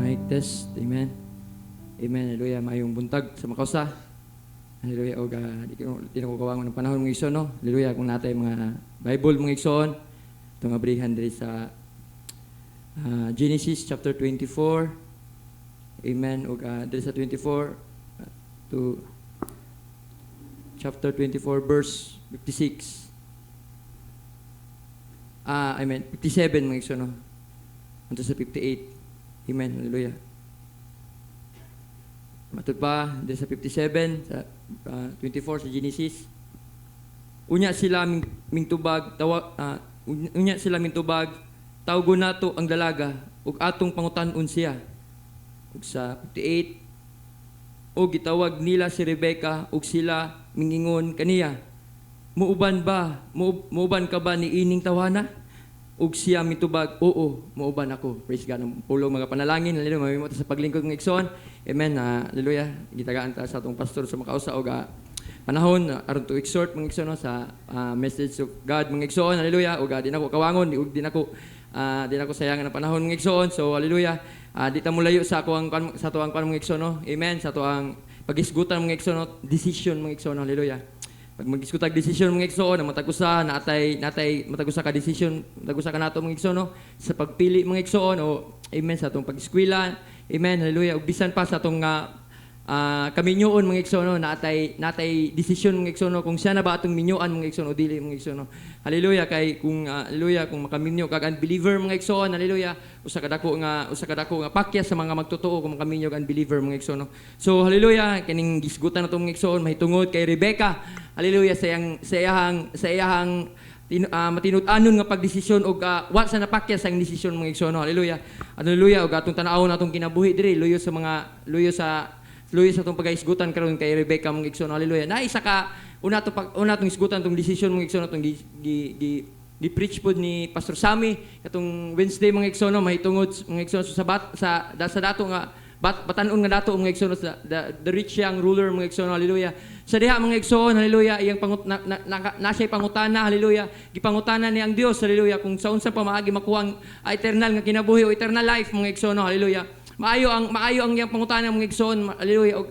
Mic test. Amen. Amen. Hallelujah. Mayong buntag sa makausa. Hallelujah. O di na ko kawang ng panahon mga igsoon, no? Hallelujah. Kung natay mga Bible mga igsoon, itong abrihan diri sa Genesis chapter 24. Amen. O diri sa 24 to chapter 24 verse 56. Amen. 57 mga igsoon, no? Unto sa 58. Amen. Hallelujah. Matod pa, dito sa 57, sa 24 sa Genesis. Unya sila mintubag, unya sila mintubag, tawgo nato ang dalaga, ug atong pangutan-on siya. Ug sa 58, ug gitawag nila si Rebecca, ug sila mingingon kaniya, muuban ka ba ni ining tawana? Ug siya mitubag, oo, muuban ako. Praise God. Pulong mga panalangin. Hallelujah. Mamimot sa paglingkod ng igsoon. Amen. Hallelujah. Gitagaan ta sa atong pastor sa makausa og panahon aron to exhort mga igsoon sa message of God mga igsoon. Hallelujah. Og di nako kawangon, ug di nako sayangan ang panahon mga igsoon. So hallelujah. Di ta mulayo sa tuang mga igsoon, no? Amen. Sa tuang pagisgutan mga igsoon, no? Decision mga igsoon. Hallelujah. Pag mag-diskutag desisyon mga igsoon, na matagusa natay matagusa ka desisyon, matagusa ka nato mga igsoon, no? Sa pagpili mga igsoon, o amen, sa atong pag-eskwela, amen, hallelujah, ug bisan pa sa atong kaminyoon mga igsoon, no? natay desisyon mga igsoon, no? Kung siya na ba atong minyoan mga igsoon o dili mga igsoon, no? Hallelujah, kay kung hallelujah, kung makaminyo kag unbeliever mga igsoon, hallelujah, usa kadako nga pakya sa mga magtotoo kung makaminyo kag unbeliever mga igsoon, no? So hallelujah, kining gisgutan natong mga igsoon mahitungod kay Rebecca. Hallelujah, sa iyahang matinud-anon nga pagdesisyon og wa sa napakya sa iyang desisyon mga igsoon. Hallelujah. Hallelujah, og atong tan-awon atong kinabuhi diri luyo sa atong pagaisgutan karon kay Rebecca mga igsoon. Hallelujah. Na isa ka una atong isgutan tong desisyon mga igsoon, atong gi-preach pod ni Pastor Sammy katong Wednesday mga igsoon, mahitungod mga igsoon sa dato nga batanon nga dato mga igsoon, the rich young ruler mga igsoon. Hallelujah. Sa diha mga igsoon, hallelujah, iyang nasay pangutana, hallelujah, gipangutana ni ang Dios, hallelujah, kung sa unsa pa maagi makuha ang eternal nga kinabuhi o eternal life mga igsoon, hallelujah. Maayo ang iyang pangutana mga igsoon, hallelujah.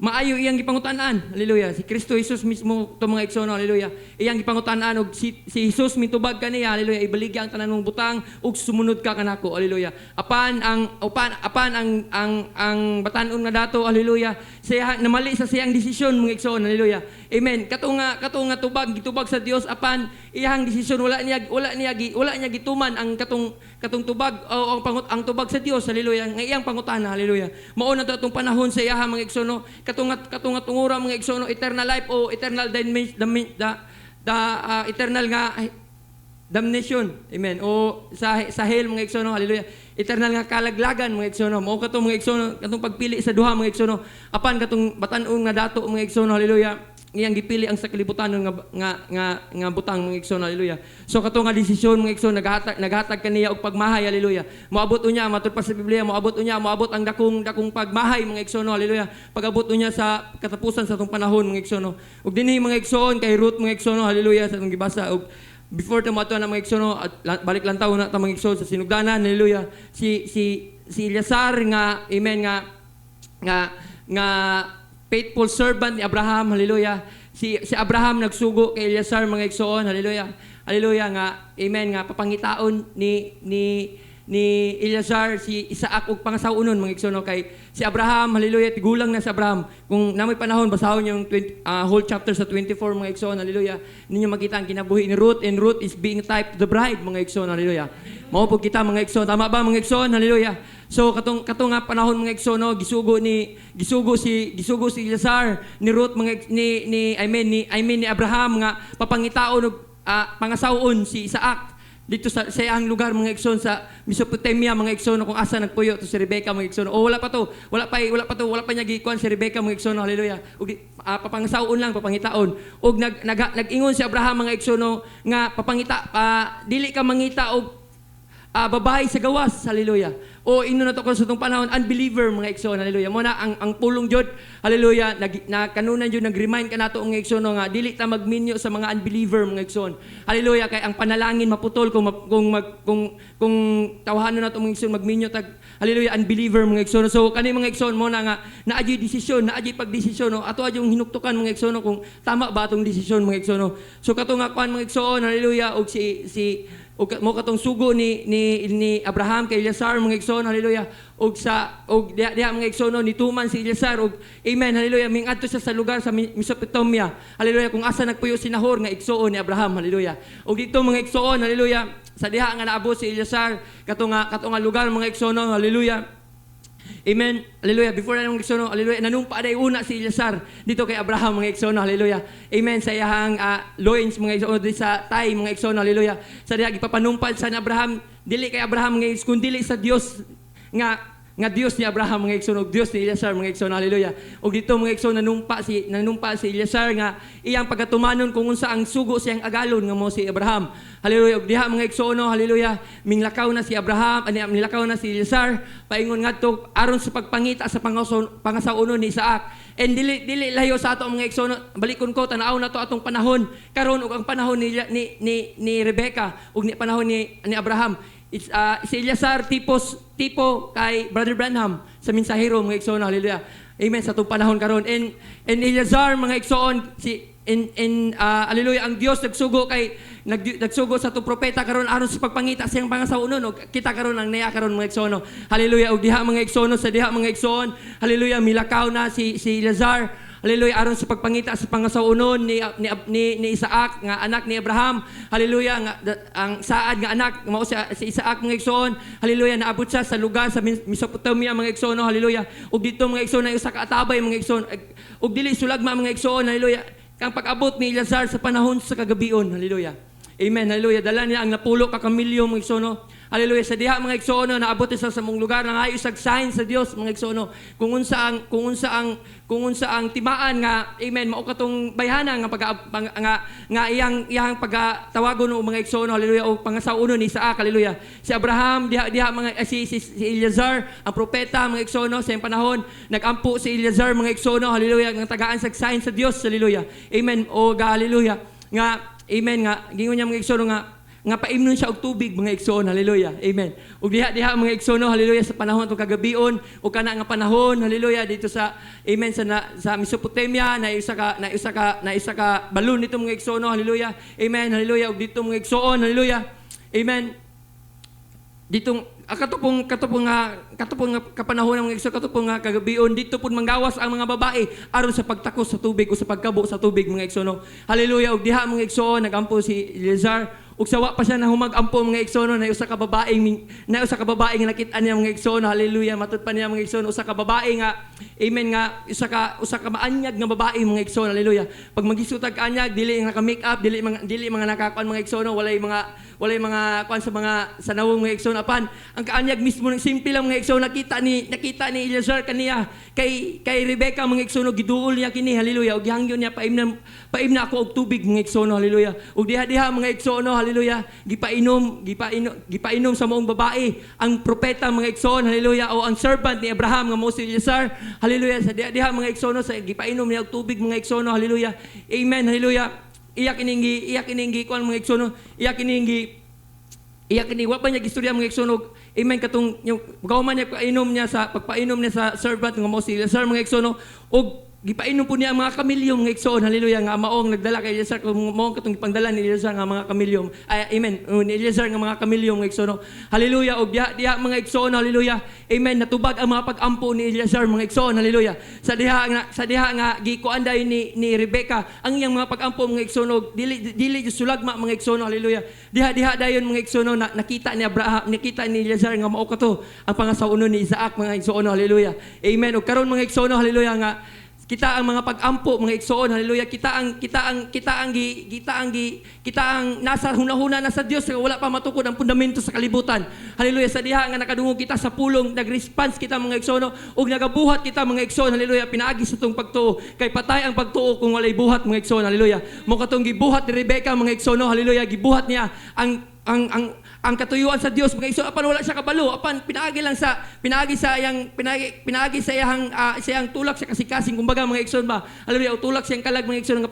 Maayo iyang gipangutanan, hallelujah. Si Kristo Jesus mismo to mga igsoon, hallelujah. Iyang gipangutanan og si Jesus mitubag kaniya, hallelujah. Ibaligya ang tanan mong butang ug sumunod ka kanako, hallelujah. Apan ang batan-on nga dato, hallelujah. Siya namali sa siyang desisyon mga igsoon, hallelujah. Amen. Kato nga gitubag sa Dios, apan iyang desisyon wala niya gituman ang katong tubag o ang tubag sa Dios, hallelujah. Nga iyang pangutana, hallelujah. Mao na atong panahon sa iyaha mga igsoon, no? Katong tungura mga igsoon, eternal life o eternal eternal nga damnation, amen, o sa hell mga igsoon, hallelujah. Eternal nga kalaglagan mga igsoon, mao katong mga igsoon, katong pagpili sa duha mga igsoon, apan katong batan-on nga dato mga igsoon, hallelujah. Ngiyang gipili ang sa kalibutan nga butang mga igsoon, hallelujah. So kato nga desisyon mga igsoon, naghatag kaniya og pagmahay, hallelujah. Moabot unya matud pa sa Biblia, moabot ang dakong pagmahay mga igsoon, hallelujah. Pag-abot unya sa katapusan sa atong panahon mga igsoon. Ug dinhi mga igsoon kay Ruth mga igsoon, hallelujah, sa atong gibasa. Ug before tamato na mga igsoon, balik lang tawo na ta mga igsoon sa sinugdanan, hallelujah. Si Eleazar nga, amen, nga faithful servant ni Abraham, hallelujah. Si Abraham nagsugo kay Eleazar mga igsoon, hallelujah. Hallelujah nga, amen, nga papangitaon ni Eleazar si Isaac ug pangasawunon mga igsoon, kay si Abraham, hallelujah, tigulang na si Abraham. Kung namoy panahon basahon yung whole chapter sa 24 mga igsoon, hallelujah. Ninyo makita ang kinabuhi ni Ruth, and Ruth is being typed to the bride mga igsoon, hallelujah. Mao po kita mga igsoon, tama ba mga igsoon, hallelujah. So katong nga panahon mga igsoon, no, gisugo si Eleazar ni Ruth mga ni Abraham nga papangitaon og pangasawon si Isaac dito sa iyang lugar mga igsoon sa Mesopotamia mga igsoon, kung asa nagpuyo to si Rebecca mga igsoon. O wala pa niya gikuan si Rebecca mga igsoon, hallelujah. Ug papangasawon lang, papangitaon. Ug nag-ingon si Abraham mga igsoon nga papangita, dili ka mangita og babae sa gawas, hallelujah. O ino na to karon sa itong panahon, unbeliever mga igsoon, hallelujah. Mo na ang pulong jud, hallelujah, na kanunan jud nag-remind ka nato mga igsoon nga dili ta magminyo sa mga unbeliever mga igsoon. Hallelujah, kay ang panalangin maputol kung tawhanon nato mga igsoon magminyo tag hallelujah unbeliever mga igsoon. So kani mga igsoon mo na nga naadyi desisyon, naadyi pagdesisyon no. Ato adyo hinuktukan mga igsoon kung tama ba atong desisyon mga igsoon. So kato nga kuan mga igsoon, hallelujah, og mo katong sugo ni Abraham kay Eleazar mga igsoon, hallelujah, og diha mga igsoon ni tuman si Eleazar og amen, hallelujah, mingadto siya sa lugar sa Mesopotamia, hallelujah, kung asa nagpuyo si Nahor nga igsoon ni Abraham, hallelujah. Og dito mga igsoon, hallelujah, sa diha nga naabot si Eleazar kato nga lugar mga igsoon, hallelujah. Amen. Hallelujah. Before na nung igsoon, hallelujah, nanumpa day una si Eleazar dito kay Abraham mga igsoon, hallelujah. Amen. Sa iyang loins mga igsoon sa tay mga igsoon, hallelujah. Sa diha gipapanumpal sa ni Abraham, dili kay Abraham nga kun dili sa Dios nga Dios ni Abraham mga igsoon, Dios ni Eleazar mga igsoon, hallelujah. Og dito mga igsoon nanumpa si Eleazar nga iyang pagatumanon kung unsa ang sugo siyang agalon nga mo si Abraham. Hallelujah. Og diha mga igsoon, hallelujah, minglakaw na si Abraham, nilakaw na si Eleazar paingon ngadto aron sa pagpangita sa pangasaunon ni Isaac. And dili layo sa ato mga igsoon, balikon ko tanaw na to atong panahon karon ug ang panahon ni Rebecca ug ni panahon ni Abraham. It's si Eleazar tipo kay Brother Branham sa mensahero mga igsoon, hallelujah. Amen sa itong panahon karon. And Eleazar mga igsoon hallelujah, ang Dios nagsugo sa itong propeta karon aron sa pagpangita siyang pangasaunon og kita karon ang naya karon mga igsoon, hallelujah. Og diha mga igsoon sa diha mga igsoon, hallelujah, milakaw na si Eleazar, hallelujah, aron sa pagpangita sa pangasaunon ni Isaac nga anak ni Abraham, hallelujah, nga ang saad nga anak mao si Isaac mga igsoon, hallelujah, naabot siya sa lugar sa Mesopotamia mga igsoon, hallelujah. Ug dito mga igsoon ay usa ka atabay mga igsoon ug dili sulagma mga igsoon, hallelujah, kang pag-abot ni Eleazar sa panahon sa kagabion, hallelujah. Amen, hallelujah. Dala niya ang napulo ka kamilyo mga igsoon, hallelujah. Sa diha mga igsoon naabot sa mong lugar nga ayo sag sign sa Dios mga igsoon, kung unsa ang timaan nga amen mao katong bayhana nga iyang pagtawagon og mga igsoon, hallelujah, og pangasaunon ni Isaac, hallelujah. Si Abraham diha mga si Eleazar ang propeta mga igsoon sa iyang panahon nagampo si Eleazar mga igsoon, hallelujah, nga tagaan sag sign sa Dios, hallelujah. Amen. O hallelujah nga amen nga gingon niya mga igsoon nga paimnon siya og tubig mga igsoon, hallelujah. Amen. Ug diha mga igsoon, hallelujah, sa panahon tong kagabion o kana nga panahon, hallelujah, dito sa amen sa Mesopotamia na isa ka balon nito mga igsoon, hallelujah. Amen, hallelujah. Ug dito mga igsoon, hallelujah. Amen. Ditong katupong kapanahon ng mga igsoon, katupong nga kagabion dito pud manggawas ang mga babae aron sa pagtakos sa tubig o sa pagkabo sa tubig mga igsoon, hallelujah. Ug diha mga igsoon nagampo si Eleazar ug sawa pa siya na humag-ampo mga igsoon na usa ka babae nga nakit-an niya mga igsoon, hallelujah. Matud pa niya mga igsoon usa ka babae nga amen nga usa ka maanyag nga babae mga igsoon, hallelujah. Pag magisutag anyag dili nga naka-make up, dili mga nakakuan mga igsoon, walay mga kuan sa mga sanawong mga igsoon apan ang kaanyag mismo ng simple lang mga igsoon nakita ni Eleazar kaniya kay Rebecca mga igsoon, giduol niya kini, hallelujah, ug gihangyon niya paimna ako og tubig mga igsoon, hallelujah. Ug diha mga igsoon, hallelujah, gipainom sa moong babae ang propeta mga igsoon, hallelujah, o ang servant ni Abraham nga mo si Eleazar, hallelujah. Sa diha mga igsoon sa gipainom niya og tubig mga igsoon, hallelujah. Amen, hallelujah. Iyak iningi kuan mga igsoon, iyak iningi wa pa niya gistorya mga igsoon, amen, katong yung gawman niya pagpainom niya sa servant nga mo si Eleazar mga igsoon, og gipainom po niya ang mga kamilyong nga igsoon, hallelujah, nga maong nagdala kay Eleazar kung maong katong ipangdala ni Eleazar nga mga kamilyong, amen, ni Eleazar nga mga kamilyong nga igsoon, hallelujah. Og diha mga igsoon, hallelujah, amen, natubag ang mga pag-ampo ni Eleazar mga igsoon, hallelujah. Sa diha nga gikuan dayon ni Rebecca ang iyang mga pag-ampo mga igsoon, dili sulagma mga igsoon, hallelujah. Diha dayon mga igsoon nakita ni Abraham, nakita ni Eleazar nga mao kato ang pangasaunon ni Isaac mga igsoon, hallelujah. Amen. Og karon mga igsoon, hallelujah, nga kita ang mga pag-ampo mga igsoon, hallelujah. Kita ang nasa hunahuna na sa Dios, wala pa matukod ang fundamento sa kalibutan, hallelujah. Sa diha nga nakadungog kita sa pulong, nag-response kita mga igsoon ug nagabuhat kita mga igsoon, hallelujah. Pinaagi sa tong pagtuo kay patay ang pagtuo kung walay buhat mga igsoon, hallelujah. Mo katong gibuhat ni Rebecca mga igsoon, hallelujah, gibuhat niya ang ang katuyuan sa Dios mga igsoon, apan wala siya kabalo, apan pinaagi sa iyang tulak sa kasing-kasing, kumbaga mga igsoon ba, haleluya, tulak siyang kalag mga igsoon,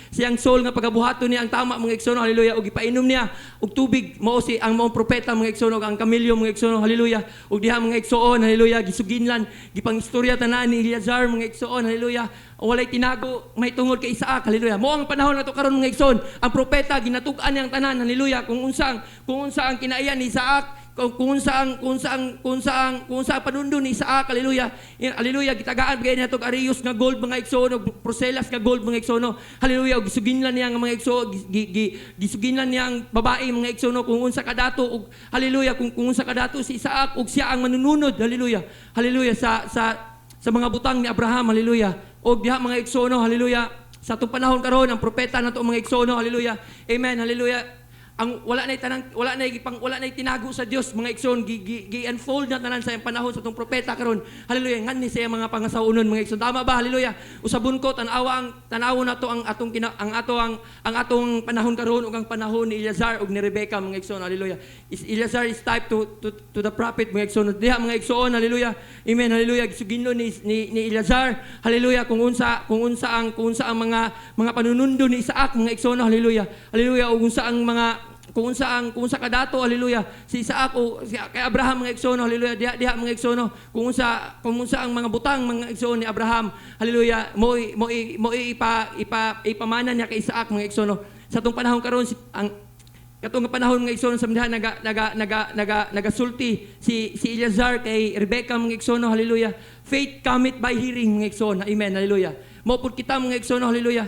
siyang soul nga pagabuhaton niya ang tama mga igsoon, haleluya, ug ipainom niya og tubig mao si ang maong propeta mga igsoon, ug ang kamilyo mga igsoon, haleluya, ug diha mga igsoon, haleluya, gisuginlan gipangistorya tanan ni Eleazar mga igsoon, haleluya, walay tinago may tungod kay Isaac, haleluya. Mo ang panahon nato karon mga igsoon, ang propeta ginatug-an niyang tanan, haleluya, kung unsa ang kinaiyan ni Isaac, kung saan panundo ni Isaac, haleluya. Haleluya, gitagaan bigay nato og Arius nga gold mga igsoon, og Proselas nga gold mga igsoon, haleluya, og gisuginlan niya nga mga igsoon, gisuginlan niya ang babae mga igsoon, kung unsa kadato, og haleluya, kung unsa kadato si Isaac, og siya ang manununod, haleluya. Haleluya, sa mga butang ni Abraham, haleluya. O diha mga igsoon, haleluya. Sa atong panahon karon ang propeta nato mga igsoon, haleluya. Amen, haleluya. Ang wala na tinago sa Dios mga igsoon, gi-unfold na tanan sa iyang panahon sa atong propeta karon, haleluya, nganni sa iyang mga pangasaunon mga igsoon, tama ba, haleluya. Usabon ko tanawa nato ang atong panahon karon ug ang panahon ni Eleazar ug ni Rebecca mga igsoon, haleluya. Eleazar is type to the prophet mga igsoon, diha mga igsoon, haleluya. Amen, haleluya. Gisuginlo ni Eleazar, haleluya, kung unsa ang mga panunundo ni Isaac mga igsoon, haleluya. Haleluya, ug kung unsa kadato, haleluya, si Isaac o kay Abraham mga igsoon, haleluya, diha mga igsoon, kung unsa ang mga butang mga igsoon ni Abraham, haleluya, mo ipamana niya kay Isaac mga igsoon. Sa atong panahon karon katong panahon mga igsoon, sa mga nagasulti si Eleazar kay Rebecca mga igsoon, haleluya. Faith cometh by hearing mga igsoon, amen, haleluya. Mo pud kita mga igsoon, haleluya.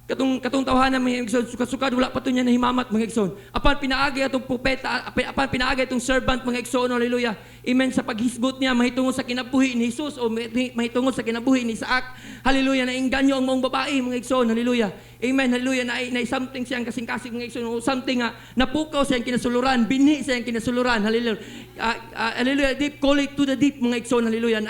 Katong tawhanan mga igsoon, sukad wala pa to niya nahimamat mga igsoon. Apan pinaagi atong propeta, apan pinaagi atong servant mga igsoon, haleluya. Amen, sa paghisgot niya mahitungod sa kinabuhi ni Jesus o mahitungod sa kinabuhi ni Isaac, haleluya, nainganyo ang maong babae mga igsoon, haleluya. Amen, haleluya, na something siyang kasing-kasing mga igsoon, o something napukaw siyang kinasuluran, binhi siyang kinasuluran, haleluya. Haleluya, deep call it to the deep mga igsoon, haleluya.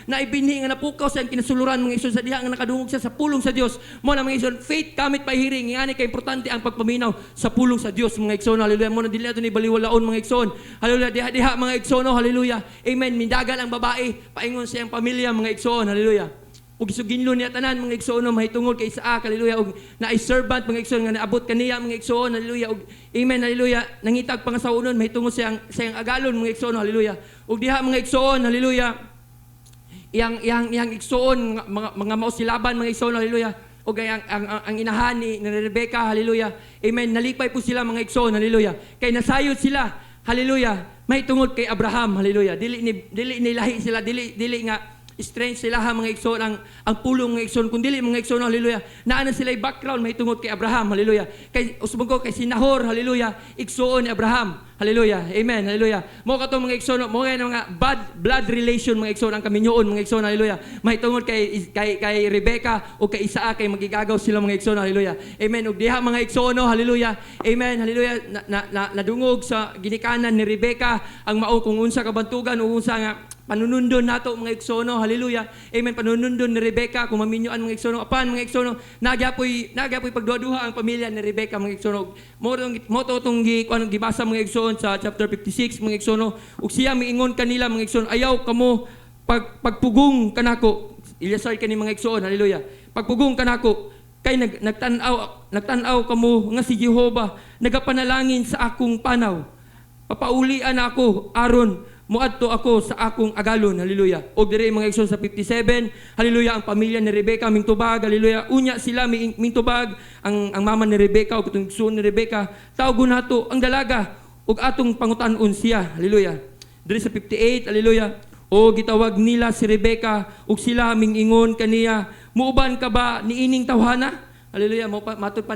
Na ibinhi nga napukaw siyang kinasuluran mga igsoon, sa diha nga nakadungog siya sa pulong sa Dios. Mo na mga igsoon, faith cometh by hearing, ngani kay importante ang pagpaminaw sa pulong sa Dios mga igsoon, haleluya. Mo na dili ato ni baliwalaon mga igsoon, haleluya. Diha mga igsoon, haleluya. Amen, mindagal ang babae paingon sa iyang pamilya mga igsoon, haleluya. Ug gisuginlo niya tanan mga igsoon mahitungod kay Isaac, haleluya, ug naay servant mga igsoon nga naabot kaniya mga igsoon, haleluya, ug amen, haleluya, nangitag pangasaunon mahitungod sa iyang agalon mga igsoon, haleluya. Ug diha mga igsoon, haleluya, iyang igsoon mga mausilaban mga igsoon, haleluya. O ang inahan ni Rebecca, haleluya, amen, nalipay po sila mga igsoon, haleluya, kay nasayod sila, haleluya, mahitungod kay Abraham, haleluya. Dili ni lahi sila, dili nga strange sila mga igsoon, ang pulong mga igsoon, kundi mga igsoon, haleluya, naa na sila background mahitungod kay Abraham, haleluya. Kay usbon ko kay Sinahor, haleluya, igsoon ni Abraham, haleluya, amen, haleluya. Mo katong mga igsoon, mo nga mga blood relation mga igsoon ang kaminyoon mga igsoon, haleluya. Mahitungod kay Rebecca o kay Isaac, kay magigagaw sila mga igsoon, haleluya, amen. Ug diha mga igsoon, haleluya, amen, haleluya, nadungog sa ginikanan ni Rebecca ang mao kung unsa kabantugan o unsa nga panunundon nato mga igsoon, haleluya, amen. Panunundon ni Rebecca kung maminyoan mga igsoon, apan mga igsoon, nagyapoy pagduha-duha ang pamilya ni Rebecca mga igsoon. Mo to tong gibasa mga igsoon sa chapter 56 mga igsoon, ug siya miingon kanila mga igsoon, ayaw kamo pagpugong kanako. Eleazar kani mga igsoon, haleluya. Pagpugong kanako kay nagtan-aw kamo nga si Jehova nagapanalangin sa akong panaw. Papaulian ako aron muadto ako sa akong agalon, haleluya. Og dire mga igsoon sa 57, haleluya, ang pamilya ni Rebecca mingtubag, haleluya. Unya sila mingtubag ang mama ni Rebecca ug itong igsoon ni Rebecca, tawgon nato ang dalaga ug atong pangutan-on siya, haleluya. Dire sa 58, haleluya. O gitawag nila si Rebecca ug sila mingingon kaniya, muuban ka ba niining tawhana? Haleluya. Matud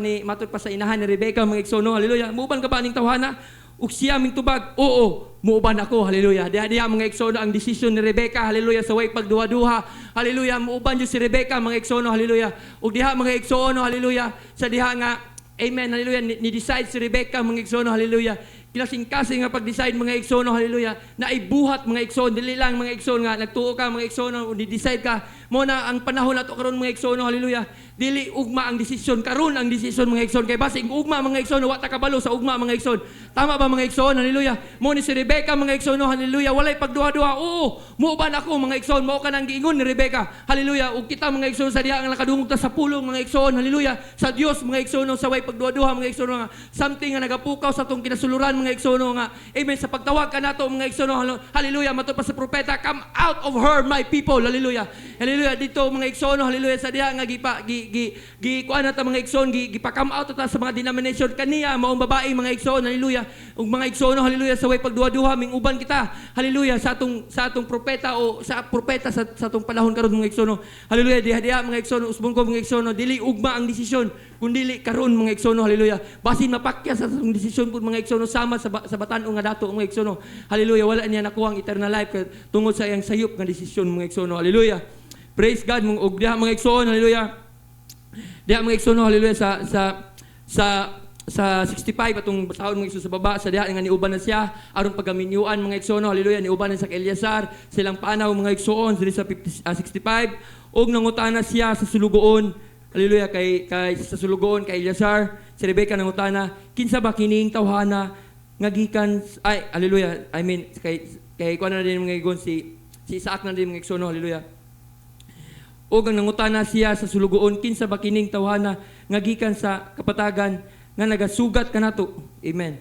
pa sa inahan ni Rebecca mga igsoon, haleluya. Muuban ka ba ning tawhana? Ug siya mingtubag, oo, muuban ako, haleluya. Diha mga igsoon ang desisyon ni Rebecca, haleluya, sa way pagduha-duha, haleluya. Muuban jud si Rebecca mga igsoon, haleluya. Ug diha mga igsoon, haleluya, sa diha nga, amen, haleluya, ni-decide si Rebecca mga igsoon, haleluya. Kinasing-kasing nga pag-decide mga igsoon, haleluya, na ibuhat mga igsoon, dili lang mga igsoon nga nagtuo ka mga igsoon o ni-decide ka mo na ang panahon nato karon mga igsoon, haleluya. Dili ugma ang desisyon, karon ang desisyon mga igsoon. Kay basig ugma mga igsoon, wa ta kabalo sa ugma mga igsoon. Tama ba mga igsoon? Hallelujah. Mo ni si Rebecca mga igsoon, hallelujah. Walay pagduha-duha. Oo, mo ba ako mga igsoon, mao ka nang giingon ni Rebecca. Hallelujah. Ug kita mga igsoon sa diha ang nakadungog ta sa pulong mga igsoon. Hallelujah. Sa Dios mga igsoon sa way pagduha-duha mga igsoon nga something nga nagapukaw sa atong kinasuluran mga igsoon nga. Amen. Sa pagtawag kanato mga igsoon, hallelujah. Matud pa sa propeta, come out of her my people. Hallelujah. Hallelujah. Dito mga igsoon, hallelujah, sa diha nga kuan ta mga igsoon, gipakam out ta sa mga denomination kaniya maong babae mga igsoon, hallelujah. Ug mga igsoon, hallelujah, sa way pagduha-duha minguban kita, hallelujah, sa atong propeta o sa propeta sa atong panahon karon mga igsoon, hallelujah. Diha mga igsoon, usbon ko mga igsoon, dili ugma ang desisyon kundi karon mga igsoon, hallelujah. Basin mapakya sa atong desisyon pud mga igsoon sama sa batan-o nga dato mga igsoon, hallelujah. Wala niya nakuha ang eternal life tungod sa iyang sayop nga desisyon mga igsoon, hallelujah. Praise God ug diha mga igsoon, hallelujah. Diha mga igsoon, hallelujah, sa 65 atong basahon mga igsoon sa baba sa diha nga niuban na siya aron pagaminyuan mga igsoon, hallelujah, niuban na sa Eleazar silang panaw mga igsoon sa 65 og nangutana siya sa sulugoon, hallelujah, kay sa sulugoon kay Eleazar. Si Rebecca nangutana, kinsa ba kining tawhana nga gikan ay hallelujah, I mean kay kuan na din mga igon si Isaac na din mga igsoon, hallelujah. O ang nangutana siya sa sulugoon, kinsa ba kining tawhana nga gikan sa kapatagan nga nagasugat kanato. Amen.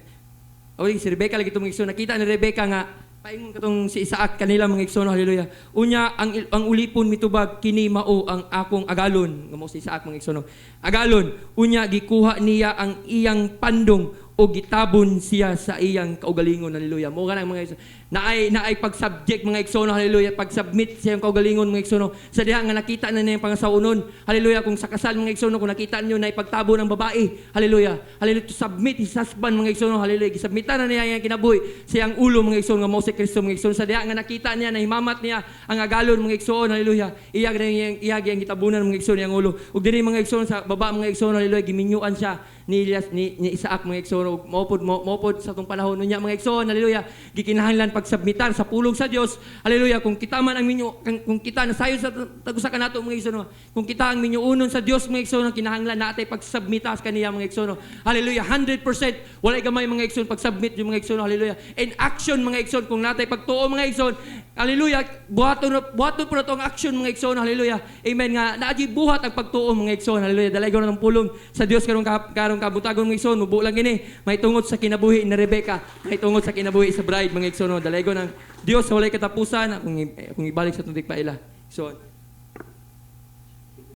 O si Rebecca lagi itong igsoon, nakita ni Rebecca nga paingon katong si Isaac kanila mga igsoon, hallelujah. Unya ang ulipon mitubag kini mao ang akong agalon, nga mo si Isaac mga igsoon. Agalon, unya gikuha niya ang iyang pandong o gitabon siya sa iyang kaugalingon, hallelujah. Mo kanang mga igsoon, naay pag-subject mga igsoon, hallelujah, pag-submit sa iyang kaugalingon mga igsoon. Sa diha nga nakita na niya pang saunon, hallelujah, kung sa kasal mga igsoon, kung nakita niyo na ipagtabo ng babae, hallelujah, hallelujah, to submit his husband mga igsoon, hallelujah, gisubmitan na niya iyang kinabuhi sa iyang ulo mga igsoon nga mao si Kristo mga igsoon. Sa diha nga nakita niya na himamat niya ang agalon mga igsoon, hallelujah, iyag iyang gitabunan mga igsoon iyang ulo. Ug diri mga igsoon sa baba mga igsoon, hallelujah, giminyuan siya ni Isaac mga igsoon. Maupod sa itong panahon niya mga igsoon, hallelujah, gikinahanglan pagsubmitan sa pulong sa Dios, hallelujah. Kung kita man ang minyo, kung kita nasayon sa tagusa kanato mga igsoon, kung kita ang minyuunon sa Dios mga igsoon, kinahanglan natay pagsubmita sa kaniya mga igsoon, hallelujah. 100% walay gamay mga igsoon pagsubmit yung mga igsoon, hallelujah. In action mga igsoon, kung natay pagtuo mga igsoon, hallelujah, buhaton po na ang action mga igsoon, hallelujah. Amen nga naagi buhat ang pagtuo mga igsoon, hallelujah. Dalaygon ng pulong sa Dios karong kabutagon mga igsoon, mubo lang gini may tungod sa kinabuhi ni Rebecca, may tungod sa kinabuhi sa bride mga igsoon. Dalaygon ng Dios sa walay katapusan kung ibalik sa tundig paila. So